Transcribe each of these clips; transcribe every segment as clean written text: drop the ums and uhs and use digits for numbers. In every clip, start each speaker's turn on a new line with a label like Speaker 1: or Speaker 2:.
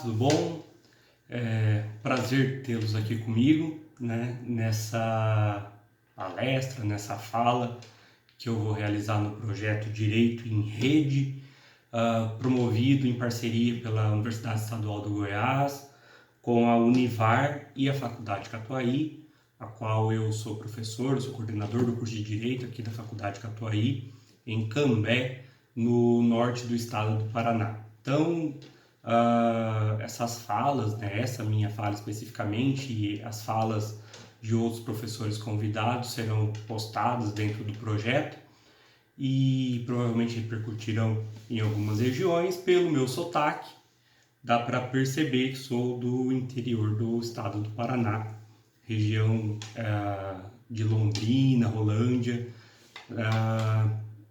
Speaker 1: tudo bom? Prazer tê-los aqui comigo, né, nessa palestra, nessa fala que eu vou realizar no projeto Direito em Rede, promovido em parceria pela Universidade Estadual do Goiás, com a Univar e a Faculdade Catuaí, a qual eu sou professor, sou coordenador do curso de Direito aqui da Faculdade Catuaí, em Cambé, no norte do estado do Paraná. Então, essas falas, né, essa minha fala especificamente e as falas de outros professores convidados serão postadas dentro do projeto e provavelmente repercutirão em algumas regiões. Pelo meu sotaque, dá para perceber que sou do interior do estado do Paraná, região de Londrina, Rolândia,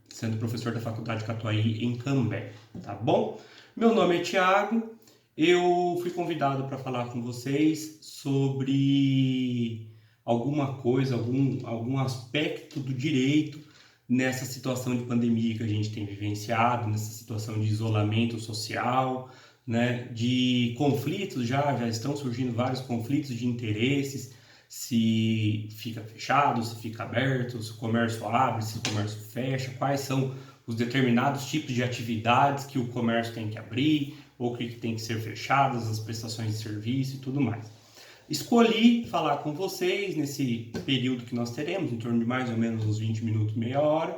Speaker 1: sendo professor da Faculdade Catuaí em Cambé, tá bom? Meu nome é Thiago, eu fui convidado para falar com vocês sobre alguma coisa, algum aspecto do direito nessa situação de pandemia que a gente tem vivenciado, nessa situação de isolamento social, né, de conflitos, já estão surgindo vários conflitos de interesses, se fica fechado, se fica aberto, se o comércio abre, se o comércio fecha, quais são os determinados tipos de atividades que o comércio tem que abrir ou que tem que ser fechadas, as prestações de serviço e tudo mais. Escolhi falar com vocês nesse período que nós teremos, em torno de mais ou menos uns 20 minutos, meia hora,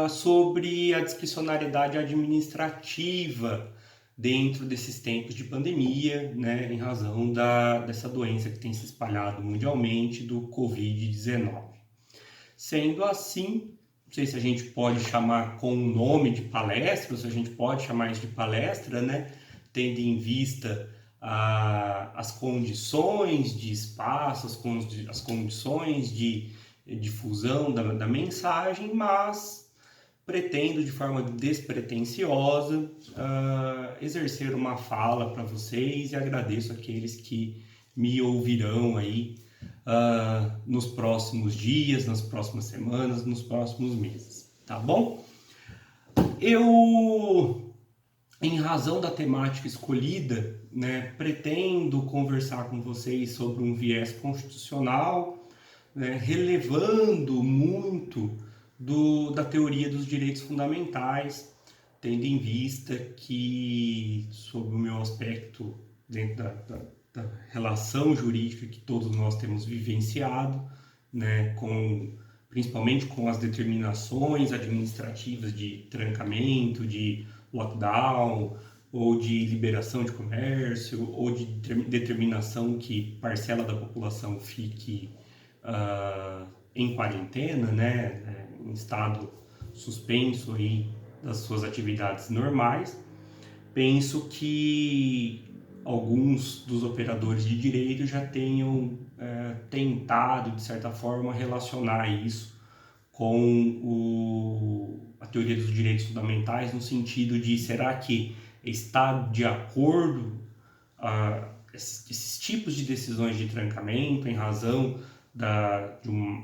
Speaker 1: sobre a discricionariedade administrativa dentro desses tempos de pandemia, né, em razão dessa doença que tem se espalhado mundialmente, do Covid-19. Sendo assim, não sei se a gente pode chamar com o nome de palestra, ou se a gente pode chamar isso de palestra, né, tendo em vista as condições de espaço, as condições de difusão da mensagem, mas pretendo de forma despretensiosa exercer uma fala para vocês e agradeço aqueles que me ouvirão aí nos próximos dias, nas próximas semanas, nos próximos meses, tá bom? Eu, em razão da temática escolhida, né, pretendo conversar com vocês sobre um viés constitucional, né, relevando muito da teoria dos direitos fundamentais, tendo em vista que, sob o meu aspecto dentro da relação jurídica que todos nós temos vivenciado, né, principalmente com as determinações administrativas de trancamento, de lockdown, ou de liberação de comércio, ou de determinação que parcela da população fique em quarentena, né, em estado suspenso aí das suas atividades normais. Penso que alguns dos operadores de direito já tenham tentado, de certa forma, relacionar isso com a teoria dos direitos fundamentais, no sentido de, será que está de acordo esses tipos de decisões de trancamento em razão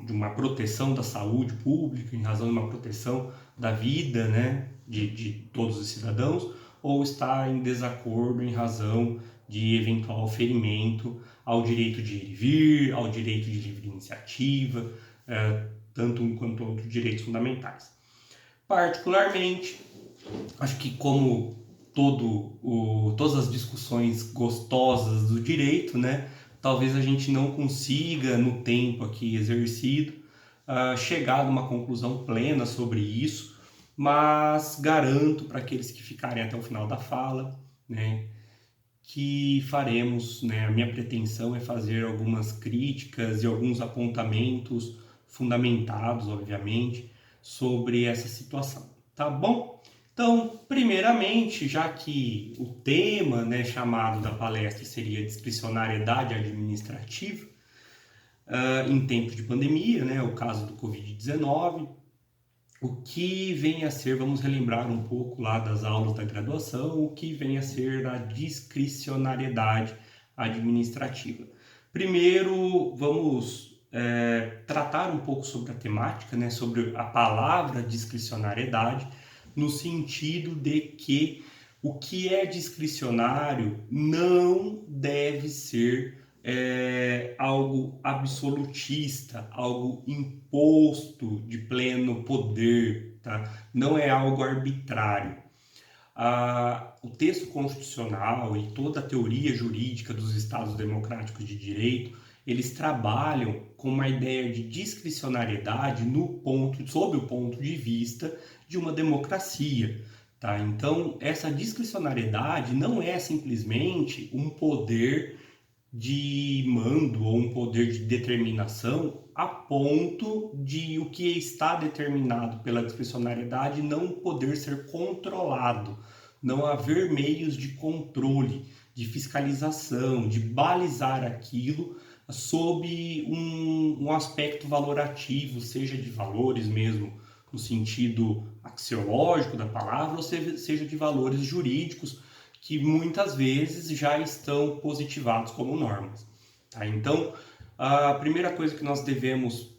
Speaker 1: de uma proteção da saúde pública, em razão de uma proteção da vida, né, de todos os cidadãos, ou está em desacordo em razão de eventual ferimento ao direito de ir e vir, ao direito de livre iniciativa, tanto um quanto outros direitos fundamentais. Particularmente, acho que como todas as discussões gostosas do direito, né, talvez a gente não consiga, no tempo aqui exercido, chegar a uma conclusão plena sobre isso, mas garanto para aqueles que ficarem até o final da fala, né, que faremos, né, a minha pretensão é fazer algumas críticas e alguns apontamentos fundamentados, obviamente, sobre essa situação, tá bom? Então, primeiramente, já que o tema, né, chamado da palestra seria discricionariedade administrativa, em tempos de pandemia, né, o caso do Covid-19, o que vem a ser, vamos relembrar um pouco lá das aulas da graduação, o que vem a ser a discricionariedade administrativa. Primeiro, vamos tratar um pouco sobre a temática, né, sobre a palavra discricionariedade, no sentido de que O que é discricionário não deve ser algo absolutista, algo imposto de pleno poder, tá? Não é algo arbitrário. O texto constitucional e toda a teoria jurídica dos Estados democráticos de direito, eles trabalham com uma ideia de discricionariedade sob o ponto de vista de uma democracia. Tá? Então, essa discricionariedade não é simplesmente um poder de mando ou um poder de determinação a ponto de o que está determinado pela discricionariedade não poder ser controlado, não haver meios de controle, de fiscalização, de balizar aquilo sob um aspecto valorativo, seja de valores mesmo no sentido axiológico da palavra, ou seja de valores jurídicos que muitas vezes já estão positivados como normas. Tá? Então, a primeira coisa que nós devemos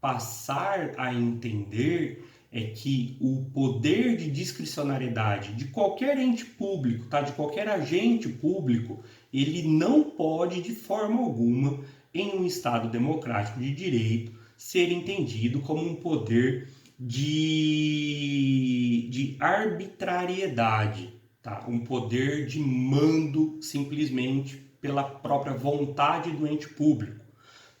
Speaker 1: passar a entender é que o poder de discricionariedade de qualquer ente público, tá? De qualquer agente público, ele não pode, de forma alguma, em um Estado democrático de direito, ser entendido como um poder de arbitrariedade, tá? Um poder de mando simplesmente pela própria vontade do ente público.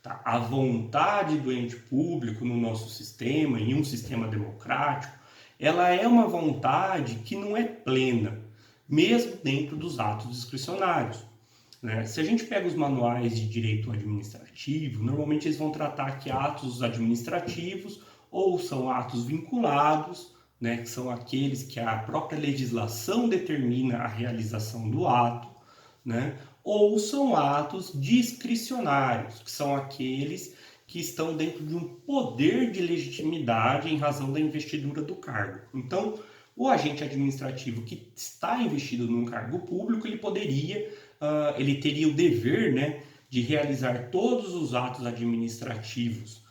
Speaker 1: Tá? A vontade do ente público no nosso sistema, em um sistema democrático, ela é uma vontade que não é plena, mesmo dentro dos atos discricionários. Né? Se a gente pega os manuais de direito administrativo, normalmente eles vão tratar que atos administrativos ou são atos vinculados, né, que são aqueles que a própria legislação determina a realização do ato, né, ou são atos discricionários, que são aqueles que estão dentro de um poder de legitimidade em razão da investidura do cargo. Então, o agente administrativo que está investido num cargo público, ele teria o dever, né, de realizar todos os atos administrativos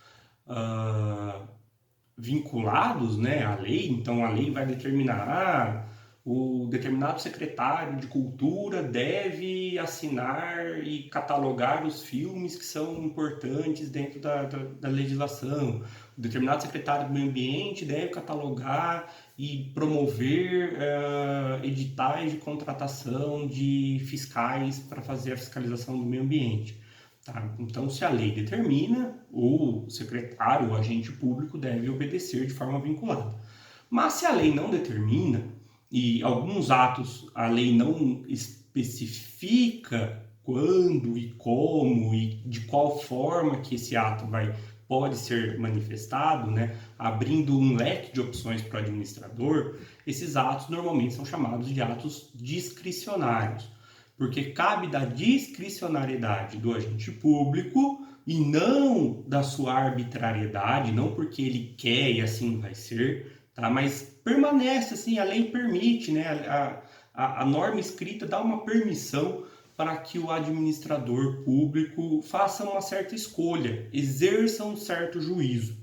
Speaker 1: vinculados, né, à lei. Então a lei vai determinar, o determinado secretário de cultura deve assinar e catalogar os filmes que são importantes dentro da legislação. O determinado secretário do meio ambiente deve catalogar e promover editais de contratação de fiscais para fazer a fiscalização do meio ambiente. Tá? Então, se a lei determina, o secretário, o agente público deve obedecer de forma vinculada. Mas se a lei não determina, e alguns atos a lei não especifica quando e como e de qual forma que esse ato pode ser manifestado, né, abrindo um leque de opções para o administrador, esses atos normalmente são chamados de atos discricionários, porque cabe da discricionariedade do agente público e não da sua arbitrariedade, não porque ele quer e assim vai ser, tá? Mas permanece assim, a lei permite, né? A norma escrita dá uma permissão para que o administrador público faça uma certa escolha, exerça um certo juízo,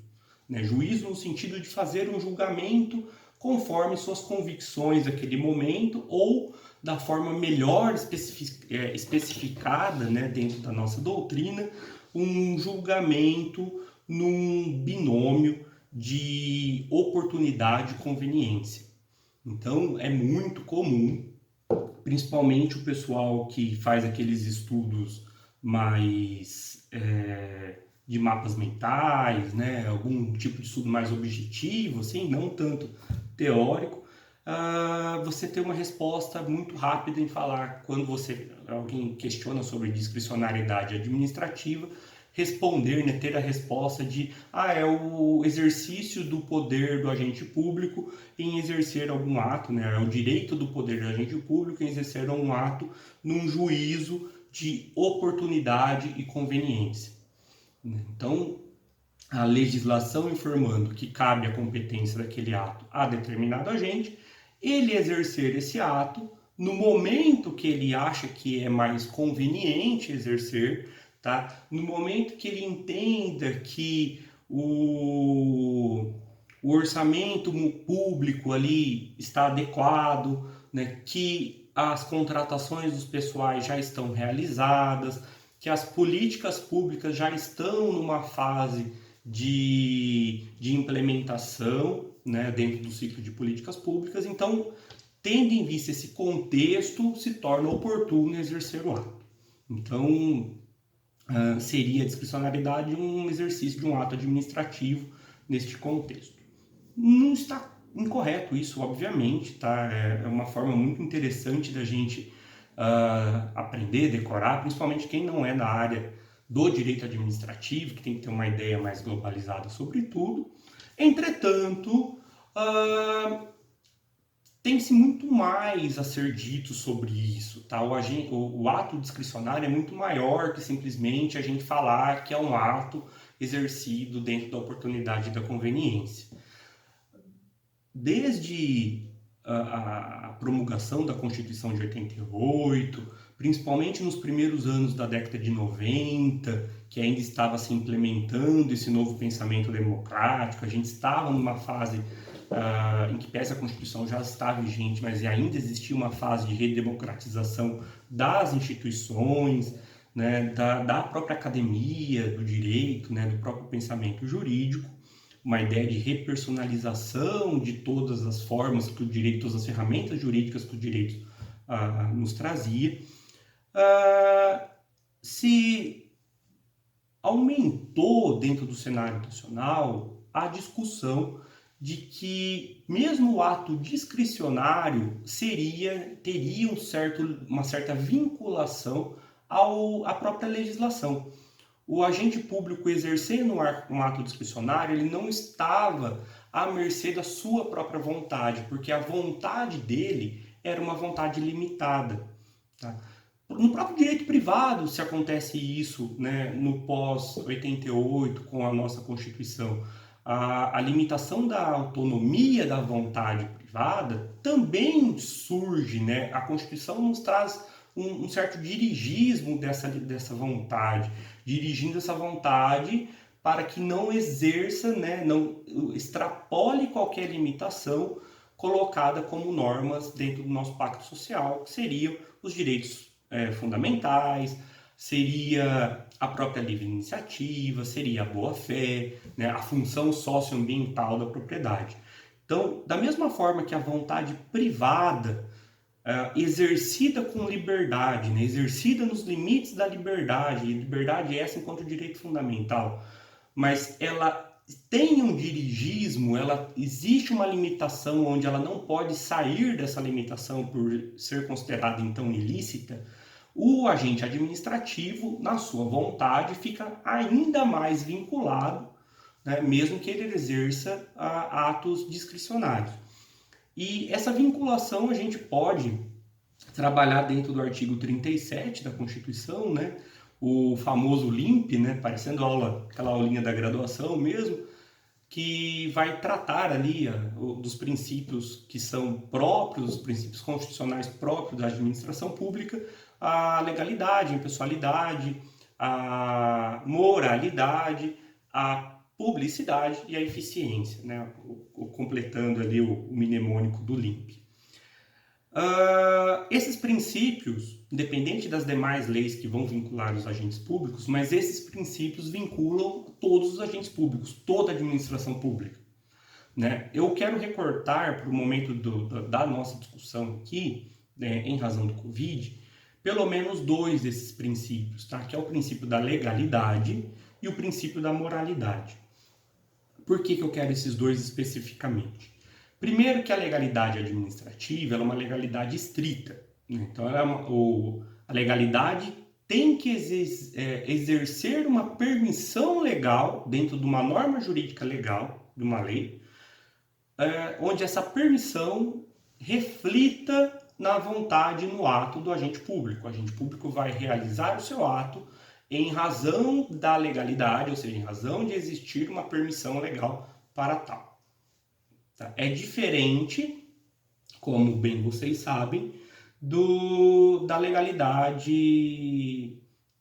Speaker 1: né? Juízo no sentido de fazer um julgamento conforme suas convicções daquele momento ou da forma melhor especificada, né, dentro da nossa doutrina, um julgamento num binômio de oportunidade e conveniência. Então, é muito comum, principalmente o pessoal que faz aqueles estudos mais de mapas mentais, né, algum tipo de estudo mais objetivo, assim, não tanto teórico, você ter uma resposta muito rápida em falar quando alguém questiona sobre discricionariedade administrativa, responder, né, ter a resposta de é o exercício do poder do agente público em exercer algum ato, né, é o direito do poder do agente público em exercer um ato num juízo de oportunidade e conveniência. Então, a legislação informando que cabe a competência daquele ato a determinado agente, ele exercer esse ato no momento que ele acha que é mais conveniente exercer, tá? No momento que ele entenda que o orçamento público ali está adequado, né, que as contratações dos pessoais já estão realizadas, que as políticas públicas já estão numa fase de implementação, né, dentro do ciclo de políticas públicas. Então, tendo em vista esse contexto, se torna oportuno exercer o ato. Então, seria a discricionariedade um exercício de um ato administrativo neste contexto. Não está incorreto isso, obviamente, tá? É uma forma muito interessante da gente aprender, decorar, principalmente quem não é da área do direito administrativo, que tem que ter uma ideia mais globalizada sobre tudo. Entretanto, tem-se muito mais a ser dito sobre isso, tá? O ato discricionário é muito maior que simplesmente a gente falar que é um ato exercido dentro da oportunidade e da conveniência. Desde a promulgação da Constituição de 88, principalmente nos primeiros anos da década de 90, que ainda estava se implementando esse novo pensamento democrático, a gente estava numa fase em que, pese a Constituição já estava vigente, mas ainda existia uma fase de redemocratização das instituições, né, da própria academia, do direito, né, do próprio pensamento jurídico, uma ideia de repersonalização de todas as formas que o direito, todas as ferramentas jurídicas que o direito nos trazia. Se aumentou dentro do cenário nacional a discussão de que mesmo o ato discricionário teria uma certa vinculação à própria legislação. O agente público exercendo um ato discricionário, ele não estava à mercê da sua própria vontade, porque a vontade dele era uma vontade limitada. Tá? No próprio direito privado, se acontece isso, né, no pós-88, com a nossa Constituição, a limitação da autonomia da vontade privada também surge, né? A Constituição nos traz um certo dirigismo dessa vontade, dirigindo essa vontade para que não exerça, né, não extrapole qualquer limitação colocada como normas dentro do nosso pacto social, que seriam os direitos fundamentais, seria a própria livre iniciativa, seria a boa-fé, né, a função socioambiental da propriedade. Então, da mesma forma que a vontade privada exercida com liberdade, né, exercida nos limites da liberdade, e liberdade é essa enquanto direito fundamental, mas ela tem um dirigismo, existe uma limitação onde ela não pode sair dessa limitação por ser considerada então ilícita, o agente administrativo, na sua vontade, fica ainda mais vinculado, né, mesmo que ele exerça atos discricionários. E essa vinculação a gente pode trabalhar dentro do artigo 37 da Constituição, né, o famoso LIMP, né, parecendo aquela aulinha da graduação mesmo, que vai tratar ali dos princípios que são próprios, os princípios constitucionais próprios da administração pública, a legalidade, a impessoalidade, a moralidade, a publicidade e a eficiência, né? Completando ali o mnemônico do LIMP. Esses princípios, independente das demais leis que vão vincular os agentes públicos, mas esses princípios vinculam todos os agentes públicos, toda a administração pública, né? Eu quero recortar para o momento da nossa discussão aqui, né, em razão do Covid, pelo menos dois desses princípios, tá? Que é o princípio da legalidade e o princípio da moralidade. Por que eu quero esses dois especificamente? Primeiro que a legalidade administrativa ela é uma legalidade estrita. Então, a legalidade tem que exercer uma permissão legal dentro de uma norma jurídica legal, de uma lei, onde essa permissão reflita na vontade, no ato do agente público. O agente público vai realizar o seu ato em razão da legalidade, ou seja, em razão de existir uma permissão legal para tal. Tá? É diferente, como bem vocês sabem, da legalidade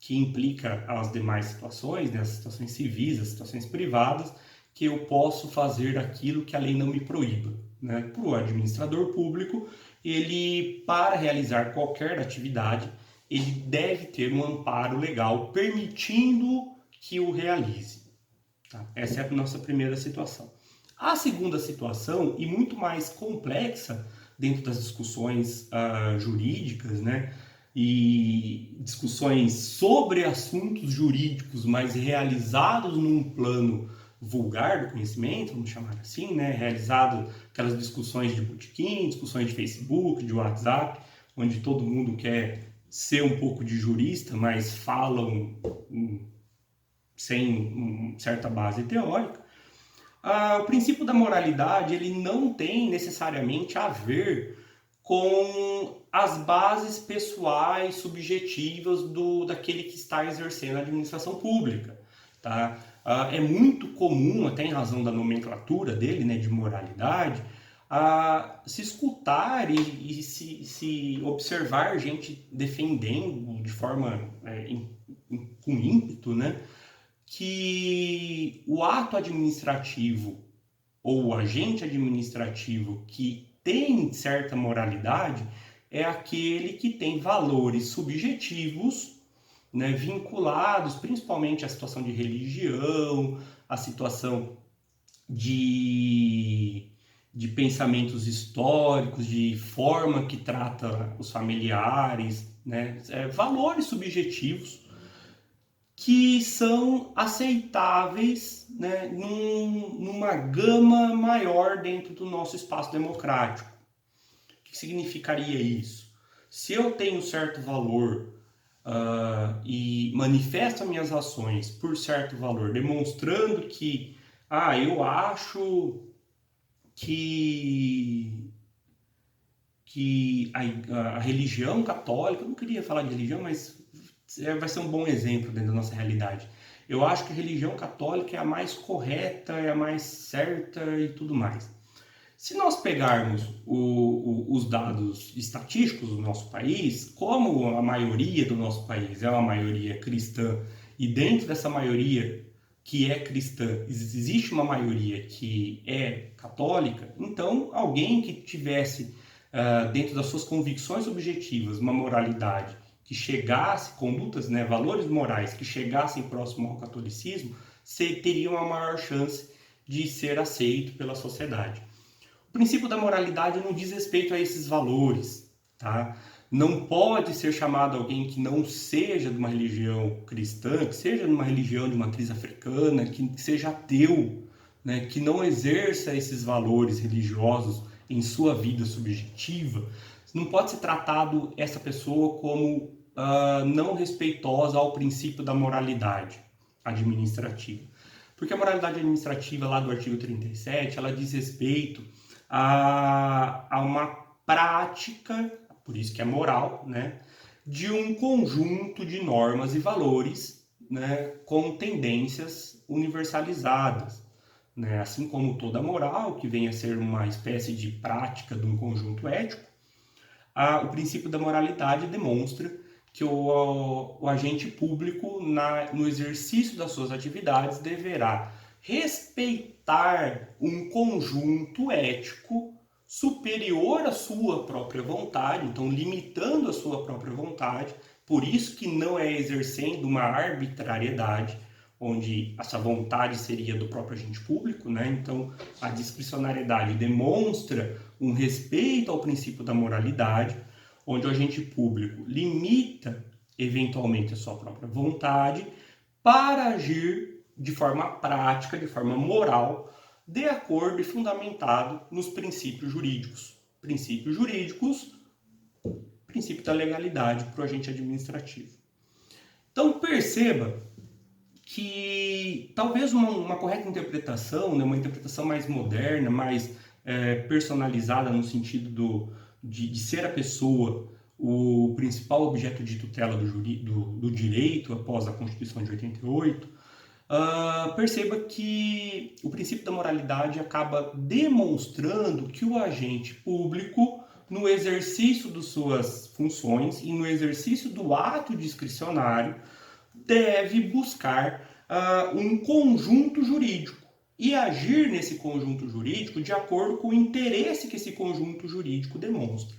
Speaker 1: que implica as demais situações, né, as situações civis, as situações privadas, que eu posso fazer aquilo que a lei não me proíba, né? Para o administrador público, ele, para realizar qualquer atividade, ele deve ter um amparo legal permitindo que o realize. Tá? Essa é a nossa primeira situação. A segunda situação, e muito mais complexa dentro das discussões jurídicas, né, e discussões sobre assuntos jurídicos, mas realizados num plano vulgar do conhecimento, vamos chamar assim, né, realizado aquelas discussões de botequim, discussões de Facebook, de WhatsApp, onde todo mundo quer ser um pouco de jurista, mas falam sem certa base teórica. O princípio da moralidade ele não tem necessariamente a ver com as bases pessoais, subjetivas daquele que está exercendo a administração pública. Tá? É muito comum, até em razão da nomenclatura dele, né, de moralidade, se escutar e se observar gente defendendo de forma com ímpeto, né, que o ato administrativo ou o agente administrativo que tem certa moralidade é aquele que tem valores subjetivos, né, vinculados principalmente à situação de religião, à situação de pensamentos históricos, de forma que trata os familiares, né, valores subjetivos que são aceitáveis, né, numa gama maior dentro do nosso espaço democrático. O que significaria isso? Se eu tenho certo valor e manifesto as minhas ações por certo valor, demonstrando que eu acho que a religião católica, eu não queria falar de religião, mas vai ser um bom exemplo dentro da nossa realidade. Eu acho que a religião católica é a mais correta, é a mais certa e tudo mais. Se nós pegarmos os dados estatísticos do nosso país, como a maioria do nosso país é uma maioria cristã, e dentro dessa maioria que é cristã, existe uma maioria que é católica, então alguém que tivesse dentro das suas convicções objetivas uma moralidade que chegasse, condutas, né, valores morais que chegassem próximo ao catolicismo, teria uma maior chance de ser aceito pela sociedade. O princípio da moralidade não diz respeito a esses valores, tá? Não pode ser chamado alguém que não seja de uma religião cristã, que seja de uma religião de matriz africana, que seja ateu, né, que não exerça esses valores religiosos em sua vida subjetiva. Não pode ser tratado essa pessoa como não respeitosa ao princípio da moralidade administrativa. Porque a moralidade administrativa, lá do artigo 37, ela diz respeito a uma prática, por isso que é moral, né, de um conjunto de normas e valores, né, com tendências universalizadas. Né? Assim como toda moral, que vem a ser uma espécie de prática de um conjunto ético, o princípio da moralidade demonstra que o agente público, no exercício das suas atividades, deverá respeitar um conjunto ético superior à sua própria vontade, então limitando a sua própria vontade, por isso que não é exercendo uma arbitrariedade, onde essa vontade seria do próprio agente público, né? Então a discricionariedade demonstra um respeito ao princípio da moralidade, onde o agente público limita eventualmente a sua própria vontade para agir de forma prática, de forma moral, de acordo e fundamentado nos princípios jurídicos. Princípios jurídicos, princípio da legalidade para o agente administrativo. Então perceba que talvez uma correta interpretação, né, uma interpretação mais moderna, mais personalizada no sentido de ser a pessoa o principal objeto de tutela do direito após a Constituição de 88, perceba que o princípio da moralidade acaba demonstrando que o agente público, no exercício de suas funções e no exercício do ato discricionário, deve buscar um conjunto jurídico, e agir nesse conjunto jurídico de acordo com o interesse que esse conjunto jurídico demonstra.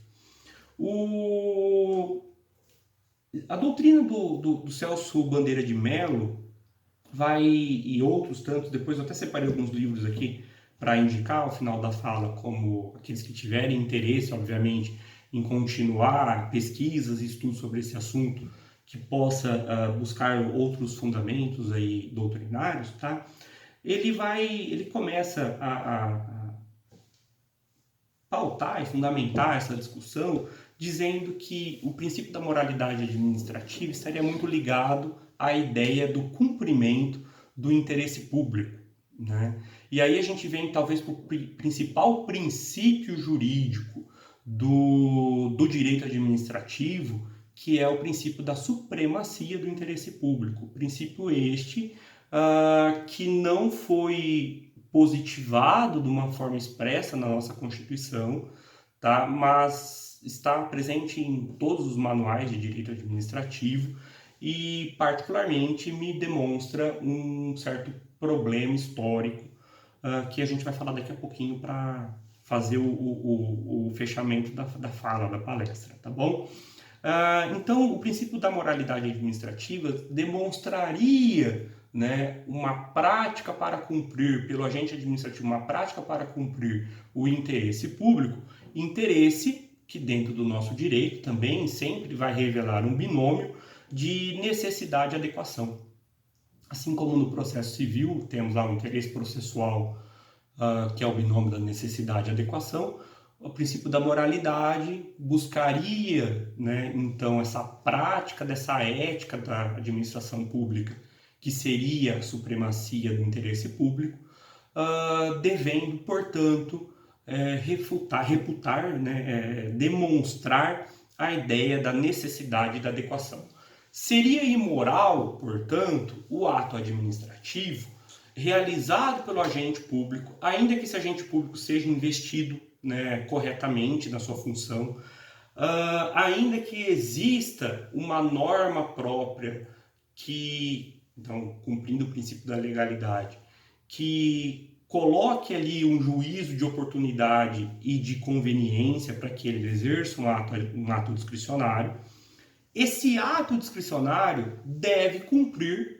Speaker 1: A doutrina do Celso Bandeira de Mello e outros tantos, depois eu até separei alguns livros aqui para indicar ao final da fala, como aqueles que tiverem interesse, obviamente, em continuar pesquisas e estudos sobre esse assunto, que possa buscar outros fundamentos aí doutrinários, tá? Ele começa a pautar e fundamentar essa discussão dizendo que o princípio da moralidade administrativa estaria muito ligado à ideia do cumprimento do interesse público, né? E aí a gente vem talvez para o principal princípio jurídico do direito administrativo, que é o princípio da supremacia do interesse público. Princípio este que não foi positivado de uma forma expressa na nossa Constituição, tá? Mas está presente em todos os manuais de direito administrativo e, particularmente, me demonstra um certo problema histórico que a gente vai falar daqui a pouquinho para fazer o fechamento da fala, da palestra, tá bom? Então, o princípio da moralidade administrativa demonstraria, né, uma prática para cumprir, pelo agente administrativo, uma prática para cumprir o interesse público, interesse que dentro do nosso direito também sempre vai revelar um binômio de necessidade e adequação. Assim como no processo civil temos lá o interesse processual, que é o binômio da necessidade e adequação, o princípio da moralidade buscaria, né, então, essa prática dessa ética da administração pública, que seria a supremacia do interesse público, devendo, portanto, refutar, né, demonstrar a ideia da necessidade e da adequação. Seria imoral, portanto, o ato administrativo realizado pelo agente público, ainda que esse agente público seja investido, né, corretamente na sua função, ainda que exista uma norma própria que, então, cumprindo o princípio da legalidade, que coloque ali um juízo de oportunidade e de conveniência para que ele exerça um ato discricionário, esse ato discricionário deve cumprir,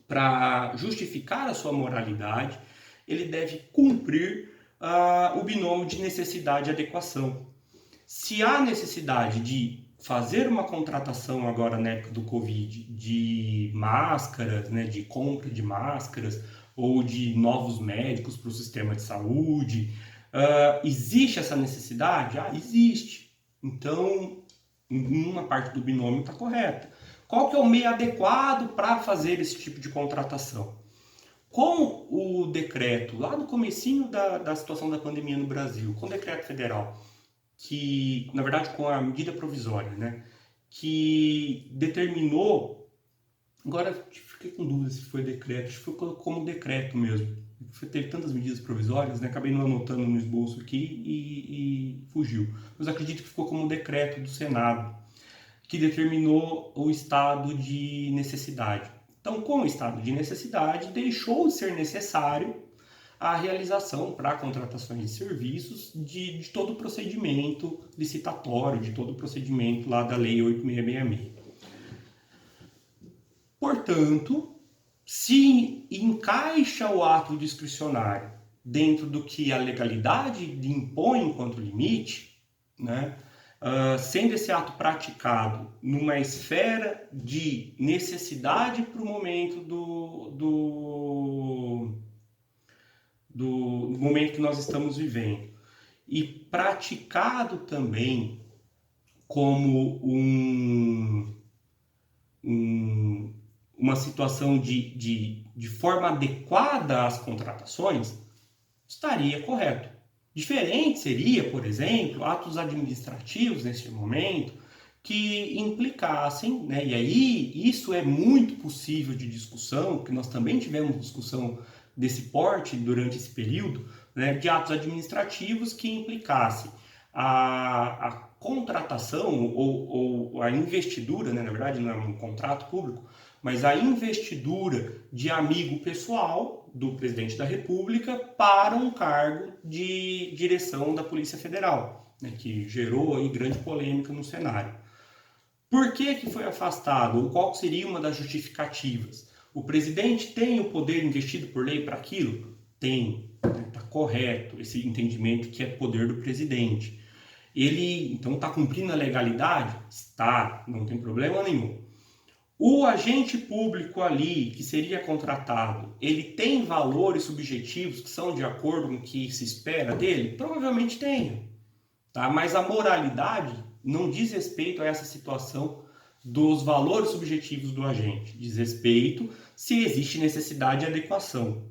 Speaker 1: para justificar a sua moralidade, ele deve cumprir o binômio de necessidade e adequação. Se há necessidade de fazer uma contratação agora na época do Covid de máscaras, né, de compra de máscaras ou de novos médicos para o sistema de saúde, existe essa necessidade? Existe. Então, uma parte do binômio está correta. Qual que é o meio adequado para fazer esse tipo de contratação? Com o decreto, lá no comecinho da situação da pandemia no Brasil, com o decreto federal, que, na verdade, com a medida provisória, né, que determinou, agora fiquei com dúvida se foi decreto, acho que foi como decreto mesmo, teve tantas medidas provisórias, né, acabei não anotando no esboço aqui e fugiu, mas acredito que ficou como decreto do Senado, que determinou o estado de necessidade. Então, com o estado de necessidade, deixou de ser necessário a realização para contratações de serviços de todo o procedimento licitatório, de todo o procedimento lá da Lei 8666. Portanto, se encaixa o ato discricionário dentro do que a legalidade impõe enquanto limite, né, sendo esse ato praticado numa esfera de necessidade para o momento do momento que nós estamos vivendo, e praticado também como uma situação de forma adequada às contratações, estaria correto. Diferente seria, por exemplo, atos administrativos nesse momento que implicassem, né, e aí isso é muito possível de discussão, porque nós também tivemos discussão desse porte durante esse período, né, de atos administrativos que implicassem a contratação ou a investidura, né, na verdade não é um contrato público, mas a investidura de amigo pessoal do presidente da República para um cargo de direção da Polícia Federal, né, que gerou aí grande polêmica no cenário. Por que foi afastado? Ou qual seria uma das justificativas? O presidente tem o poder investido por lei para aquilo? Tem. Está correto esse entendimento que é poder do presidente. Ele, então, está cumprindo a legalidade? Está, não tem problema nenhum. O agente público ali, que seria contratado, ele tem valores subjetivos que são de acordo com o que se espera dele? Provavelmente tem. Tá? Mas a moralidade não diz respeito a essa situação dos valores subjetivos do agente. Diz respeito se existe necessidade de adequação.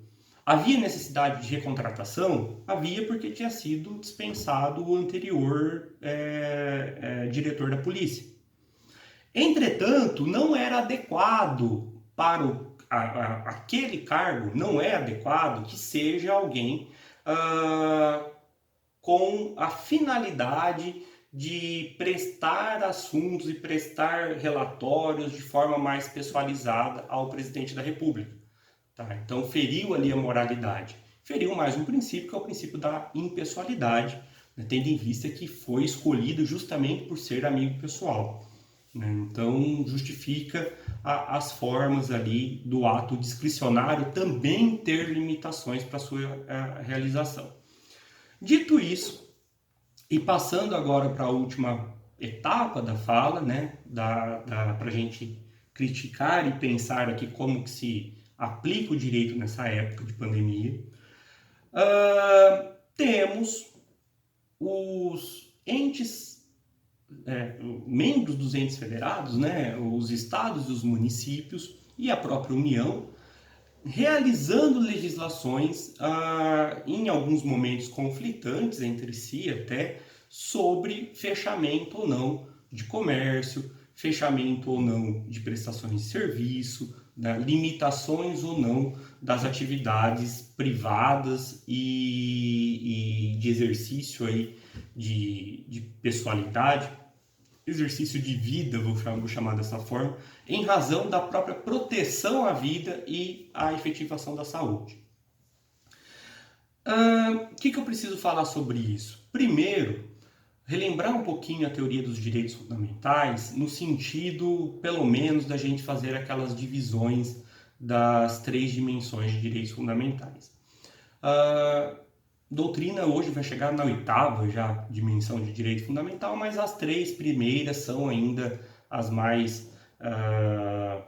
Speaker 1: Havia necessidade de recontratação? Havia, porque tinha sido dispensado o anterior diretor da polícia. Entretanto, não era adequado para aquele cargo, não é adequado que seja alguém com a finalidade de prestar assuntos e prestar relatórios de forma mais pessoalizada ao presidente da República. Tá? Então, feriu ali a moralidade. Feriu mais um princípio, que é o princípio da impessoalidade, né? Tendo em vista que foi escolhido justamente por ser amigo pessoal. Né? Então, justifica as formas ali do ato discricionário também ter limitações para sua realização. Dito isso, e passando agora para a última etapa da fala, né, para a gente criticar e pensar aqui como que se aplica o direito nessa época de pandemia, temos os entes, membros dos entes federados, né, os estados e os municípios e a própria União, realizando legislações, em alguns momentos conflitantes entre si até, sobre fechamento ou não de comércio, fechamento ou não de prestações de serviço, né, limitações ou não das atividades privadas e de exercício aí de pessoalidade, exercício de vida, vou chamar dessa forma, em razão da própria proteção à vida e à efetivação da saúde. O que eu preciso falar sobre isso? Primeiro, relembrar um pouquinho a teoria dos direitos fundamentais, no sentido, pelo menos, da gente fazer aquelas divisões das 3 dimensões de direitos fundamentais. Doutrina hoje vai chegar na 8ª já dimensão de direito fundamental, mas as 3 primeiras são ainda as mais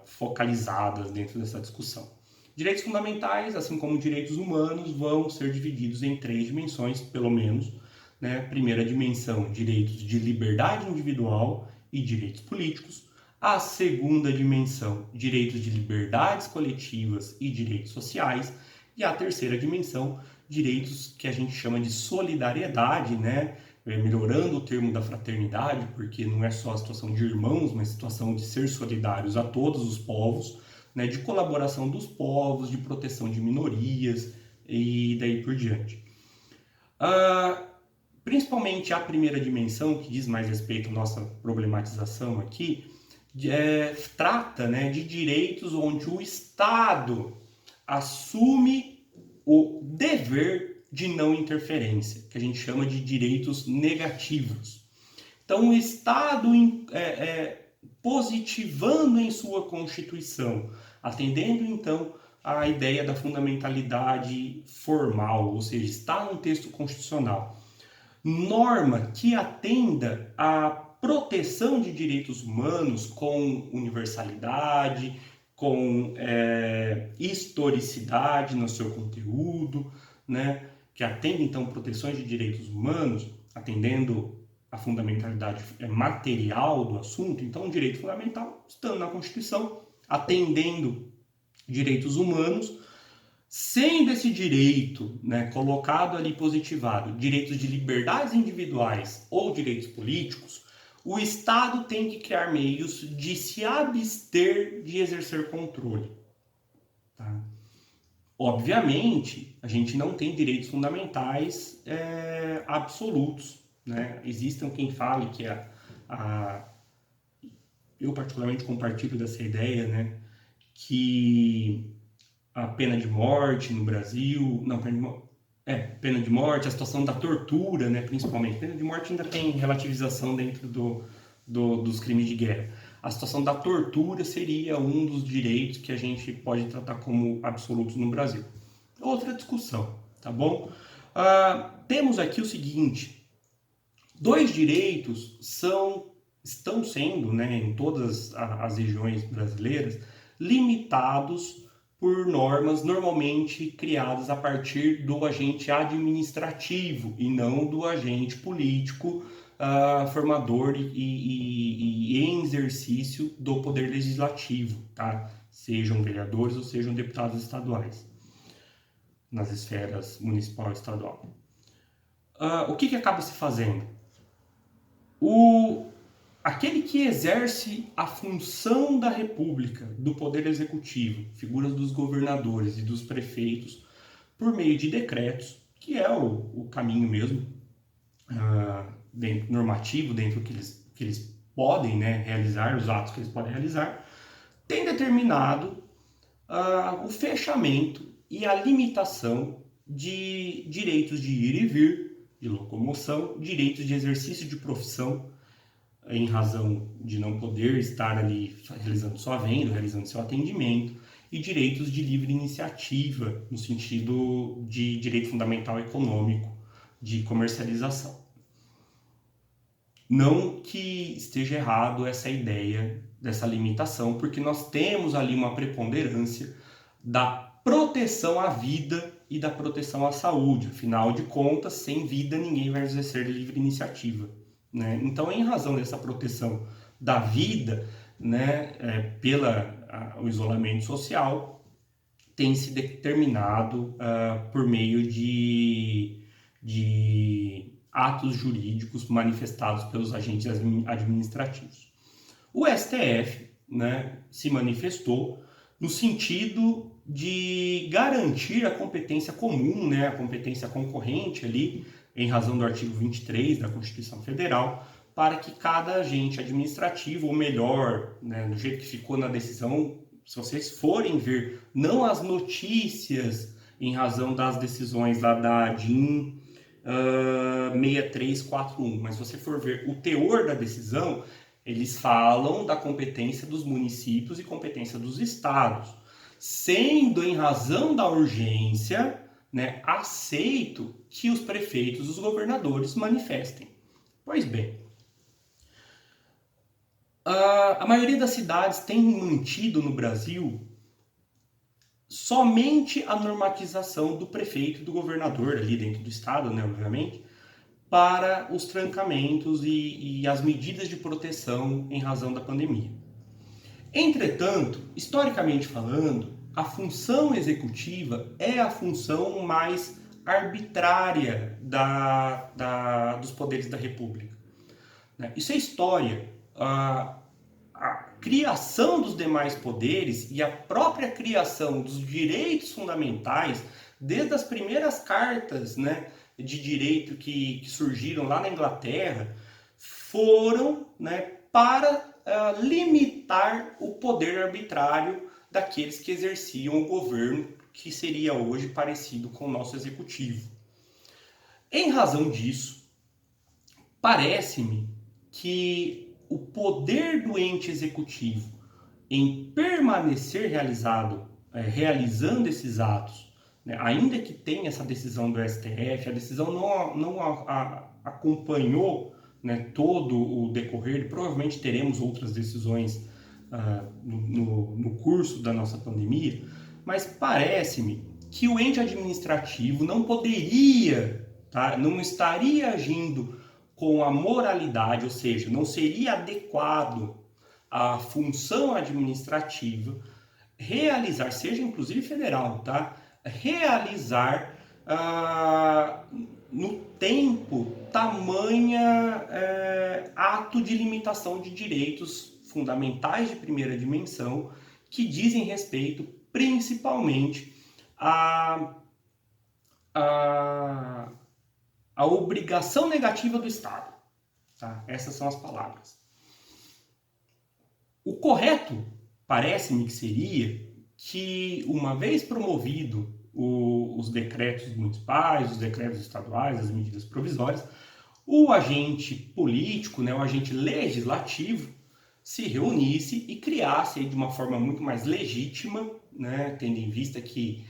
Speaker 1: focalizadas dentro dessa discussão. Direitos fundamentais, assim como direitos humanos, vão ser divididos em 3 dimensões, pelo menos. Né? Primeira dimensão, direitos de liberdade individual e direitos políticos. A segunda dimensão, direitos de liberdades coletivas e direitos sociais. E a terceira dimensão, direitos que a gente chama de solidariedade, né? Melhorando o termo da fraternidade, porque não é só a situação de irmãos, mas a situação de ser solidários a todos os povos, né? De colaboração dos povos, de proteção de minorias e daí por diante. Principalmente a primeira dimensão, que diz mais respeito à nossa problematização aqui, trata, né, de direitos onde o Estado assume o dever de não interferência, que a gente chama de direitos negativos. Então, o Estado positivando em sua Constituição, atendendo então à ideia da fundamentalidade formal, ou seja, está no texto constitucional, norma que atenda à proteção de direitos humanos com universalidade, com historicidade no seu conteúdo, né? Que atende então proteções de direitos humanos, atendendo a fundamentalidade material do assunto. Então, o direito fundamental, estando na Constituição, atendendo direitos humanos, sendo esse direito, né, colocado ali positivado, direitos de liberdades individuais ou direitos políticos, o Estado tem que criar meios de se abster de exercer controle. Tá? Obviamente, a gente não tem direitos fundamentais absolutos. Né? Existam quem fale que eu particularmente compartilho dessa ideia, né? que a pena de morte no Brasil, não, pena de morte, a situação da tortura, né, principalmente. Pena de morte ainda tem relativização dentro dos crimes de guerra. A situação da tortura seria um dos direitos que a gente pode tratar como absolutos no Brasil. Outra discussão, tá bom? Temos aqui o seguinte: dois direitos estão sendo, né, em todas as regiões brasileiras, limitados por normas normalmente criadas a partir do agente administrativo e não do agente político, formador e em exercício do poder legislativo, tá? Sejam vereadores ou sejam deputados estaduais, nas esferas municipal e estadual. O que acaba se fazendo? Aquele que exerce a função da República, do Poder Executivo, figuras dos governadores e dos prefeitos, por meio de decretos, que é o caminho mesmo, normativo, dentro do que eles podem, né, realizar, os atos que eles podem realizar, tem determinado o fechamento e a limitação de direitos de ir e vir, de locomoção, direitos de exercício de profissão, em razão de não poder estar ali realizando sua venda, realizando seu atendimento, e direitos de livre iniciativa, no sentido de direito fundamental econômico, de comercialização. Não que esteja errado essa ideia dessa limitação, porque nós temos ali uma preponderância da proteção à vida e da proteção à saúde. Afinal de contas, sem vida ninguém vai exercer livre iniciativa, né? Então, em razão dessa proteção da vida, né, o isolamento social, tem se determinado por meio de atos jurídicos manifestados pelos agentes administrativos. O STF, né, se manifestou no sentido de garantir a competência comum, né, a competência concorrente ali, em razão do artigo 23 da Constituição Federal, para que cada agente administrativo, ou melhor, né, do jeito que ficou na decisão, se vocês forem ver, não as notícias em razão das decisões lá da DIN 6341, mas se você for ver o teor da decisão, eles falam da competência dos municípios e competência dos estados, sendo em razão da urgência, né, aceito que os prefeitos e os governadores manifestem. Pois bem, a maioria das cidades tem mantido no Brasil somente a normatização do prefeito e do governador ali dentro do estado, né, obviamente, para os trancamentos e as medidas de proteção em razão da pandemia. Entretanto, historicamente falando, a função executiva é a função mais arbitrária dos poderes da República. Isso é história. A criação dos demais poderes e a própria criação dos direitos fundamentais, desde as primeiras cartas, né, de direito que surgiram lá na Inglaterra, foram, né, para limitar o poder arbitrário daqueles que exerciam o governo, que seria hoje parecido com o nosso executivo. Em razão disso, parece-me que o poder do ente executivo em permanecer realizando esses atos, né, ainda que tenha essa decisão do STF, a decisão não acompanhou, né, todo o decorrer, e provavelmente teremos outras decisões no curso da nossa pandemia, mas parece-me que o ente administrativo não poderia, tá, não estaria agindo com a moralidade, ou seja, não seria adequado à função administrativa realizar, seja inclusive federal, tá, realizar no tempo tamanha ato de limitação de direitos fundamentais de primeira dimensão que dizem respeito principalmente à obrigação negativa do Estado. Tá? Essas são as palavras. O correto, parece-me que seria, que, uma vez promovido os decretos municipais, os decretos estaduais, as medidas provisórias, o agente político, né, o agente legislativo, se reunisse e criasse de uma forma muito mais legítima, né, tendo em vista que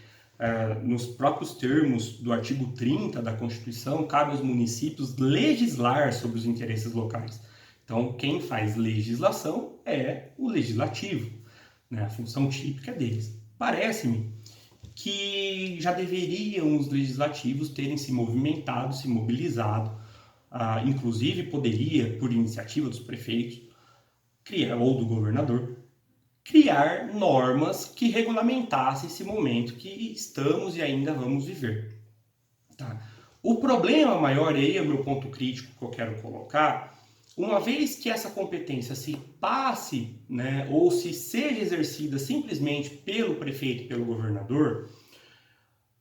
Speaker 1: nos próprios termos do artigo 30 da Constituição, cabe aos municípios legislar sobre os interesses locais. Então, quem faz legislação é o legislativo, né, a função típica deles. Parece-me que já deveriam os legislativos terem se movimentado, se mobilizado, inclusive poderia, por iniciativa dos prefeitos, criar, ou do governador, criar normas que regulamentassem esse momento que estamos e ainda vamos viver. Tá? O problema maior, e aí é o meu ponto crítico que eu quero colocar, uma vez que essa competência se passe, né, ou se seja exercida simplesmente pelo prefeito e pelo governador,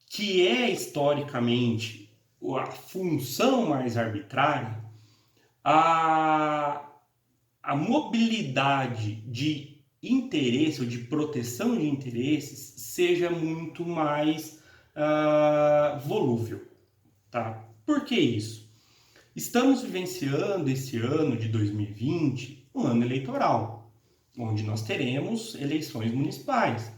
Speaker 1: que é historicamente a função mais arbitrária, a mobilidade de interesse ou de proteção de interesses seja muito mais volúvel. Tá? Por que isso? Estamos vivenciando esse ano de 2020, um ano eleitoral, onde nós teremos eleições municipais.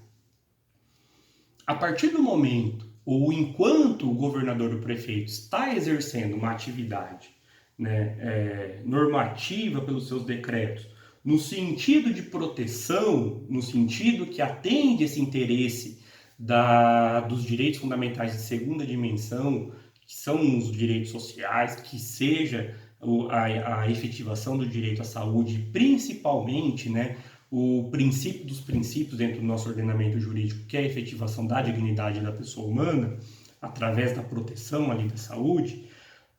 Speaker 1: A partir do momento, ou enquanto o governador ou o prefeito está exercendo uma atividade, né, normativa pelos seus decretos, no sentido de proteção, no sentido que atende esse interesse dos direitos fundamentais de segunda dimensão, que são os direitos sociais, que seja a efetivação do direito à saúde, principalmente, né, o princípio dos princípios dentro do nosso ordenamento jurídico, que é a efetivação da dignidade da pessoa humana, através da proteção ali da saúde,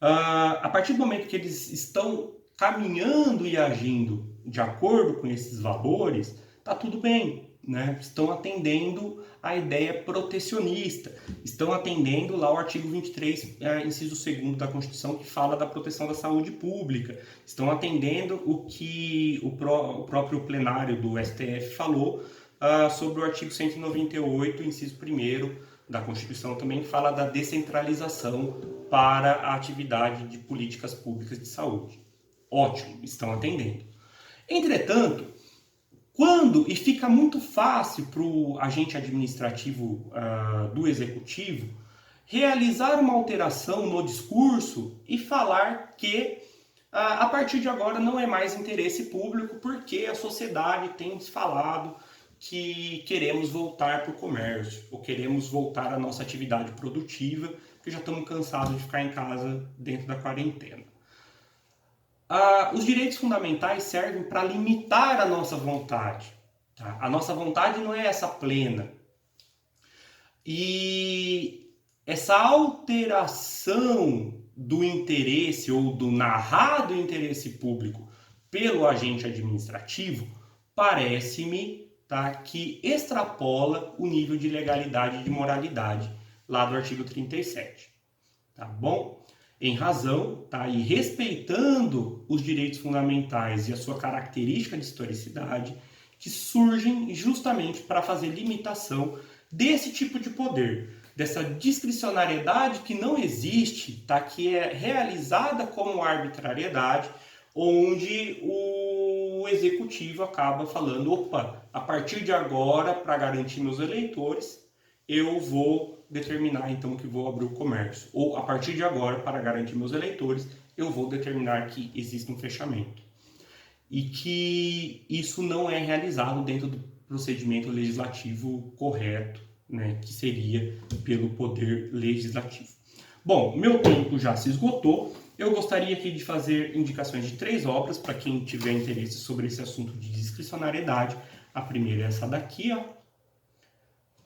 Speaker 1: a partir do momento que eles estão caminhando e agindo de acordo com esses valores, tá tudo bem, né? Estão atendendo a ideia protecionista, estão atendendo lá o artigo 23, inciso 2º da Constituição, que fala da proteção da saúde pública, estão atendendo o que o próprio plenário do STF falou sobre o artigo 198, inciso 1º da Constituição, também fala da descentralização para a atividade de políticas públicas de saúde. Ótimo, estão atendendo. Entretanto, e fica muito fácil para o agente administrativo do executivo realizar uma alteração no discurso e falar que a partir de agora não é mais interesse público porque a sociedade tem falado que queremos voltar para o comércio ou queremos voltar à nossa atividade produtiva porque já estamos cansados de ficar em casa dentro da quarentena. Os direitos fundamentais servem para limitar a nossa vontade. Tá? A nossa vontade não é essa plena. E essa alteração do interesse ou do narrado interesse público pelo agente administrativo parece-me, tá, que extrapola o nível de legalidade e de moralidade lá do artigo 37. Tá bom? Em razão, tá, e respeitando os direitos fundamentais e a sua característica de historicidade, que surgem justamente para fazer limitação desse tipo de poder, dessa discricionariedade que não existe, tá, que é realizada como arbitrariedade, onde o executivo acaba falando, opa, a partir de agora, para garantir meus eleitores, eu vou determinar então que vou abrir o comércio. Ou a partir de agora, para garantir meus eleitores, eu vou determinar que existe um fechamento. E que isso não é realizado dentro do procedimento legislativo correto, né, que seria pelo poder legislativo. Bom, meu tempo já se esgotou. Eu gostaria aqui de fazer indicações de 3 obras para quem tiver interesse sobre esse assunto de discricionariedade. A primeira é essa daqui, ó.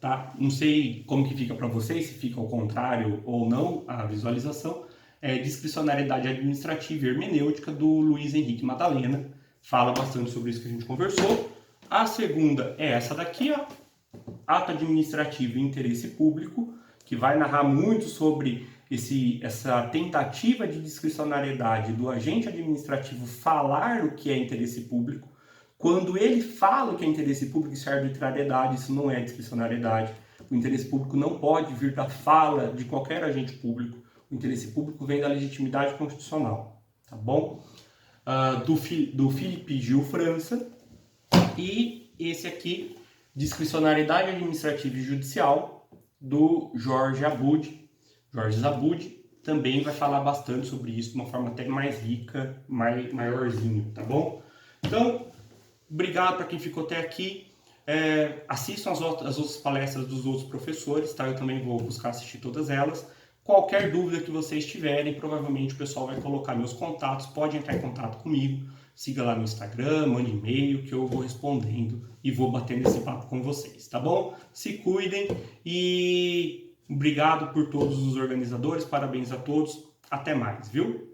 Speaker 1: Tá? Não sei como que fica para vocês, se fica ao contrário ou não a visualização. É Discricionariedade Administrativa e Hermenêutica, do Luiz Henrique Madalena. Fala bastante sobre isso que a gente conversou. A segunda é essa daqui, ó, Ato Administrativo e Interesse Público, que vai narrar muito sobre essa tentativa de discricionariedade do agente administrativo falar o que é interesse público, Quando ele fala que é interesse público, isso é arbitrariedade, isso não é discricionariedade. O interesse público não pode vir da fala de qualquer agente público. O interesse público vem da legitimidade constitucional, tá bom? Do Felipe Gil França. E esse aqui, discricionariedade administrativa e judicial, do Jorge Zabud, também vai falar bastante sobre isso de uma forma até mais rica, maiorzinho, tá bom? Então, obrigado para quem ficou até aqui. Assistam as outras palestras dos outros professores, tá? Eu também vou buscar assistir todas elas. Qualquer dúvida que vocês tiverem, provavelmente o pessoal vai colocar meus contatos, pode entrar em contato comigo, siga lá no Instagram, mande e-mail que eu vou respondendo e vou batendo esse papo com vocês, tá bom? Se cuidem e obrigado por todos os organizadores, parabéns a todos, até mais, viu?